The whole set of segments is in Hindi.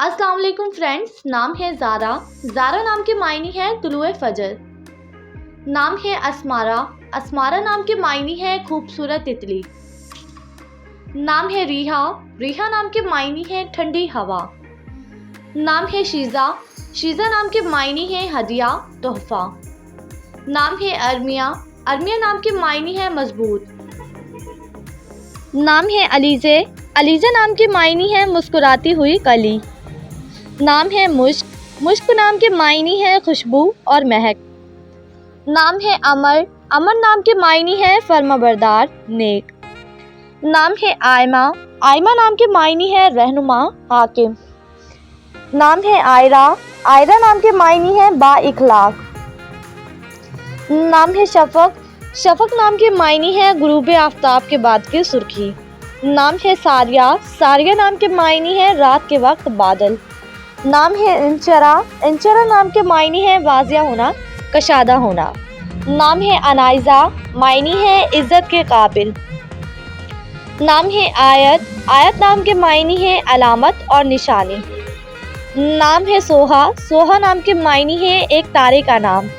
अस्सलाम वालेकुम फ्रेंड्स। नाम है ज़ारा। ज़ारा नाम के मायने है तुलुए फजर। नाम है अस्मारा। अस्मारा नाम के मायने है खूबसूरत तितली। नाम है रीहा। रीहा नाम के मायने है ठंडी हवा। नाम है शीज़ा। शीज़ा नाम के मायने है हदिया तोहफ़ा। नाम है अरमिया। अरमिया नाम के मायने है मजबूत। नाम है अलीज़े। अलीज़ा नाम के मायने है मुस्कुराती हुई कली। नाम है मुश्क। मुश्क नाम के मायने है खुशबू और महक। नाम है अमर। अमर नाम के मायने है फर्माबरदार नेक। नाम है आयमा। आयमा नाम के मायने है रहनुमा हाकिम। नाम है आयरा। आयरा नाम के मायने है बा-इखलाक। नाम है शफक। शफक नाम के मायने है गुरूब आफ्ताब के बाद की सुर्खी। नाम है सारिया। सारिया नाम के मायने है रात के वक्त बादल। नाम है इंचरा। इंचरा नाम के मायने है वाजिया होना, कशादा होना। नाम है अनाइज़ा। मायने है इज़्ज़त के काबिल। नाम है आयत। आयत नाम के मायने है अलामत और निशानी। नाम है सोहा। सोहा नाम के मायने है एक तारे का नाम।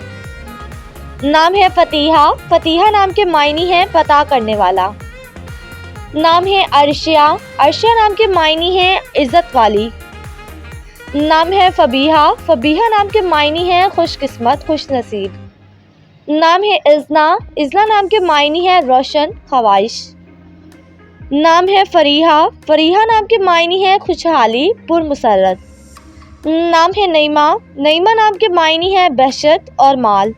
नाम है फतीहा। फतीहा नाम के मायने है पता करने वाला। नाम है अर्शिया। अर्शिया नाम के मायने है इज़्ज़त वाली। नाम है फबीहा। फबीहा नाम के मायने है खुशकिस्मत, खुशनसीब। नाम है इज़ना। इज़ना नाम के मायने है रोशन, ख्वाहिश। नाम है फरीहा। फरीहा नाम के मायने है खुशहाली, पुरमसरत। नाम है नईमा। नईमा नाम के मायने है बहशत और माल।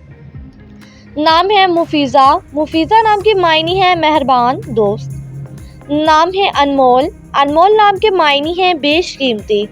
नाम है मुफीज़ा। मुफीज़ा नाम के मायने है मेहरबान दोस्त। नाम है अनमोल। अनमोल नाम के मायने है बेशकीमती।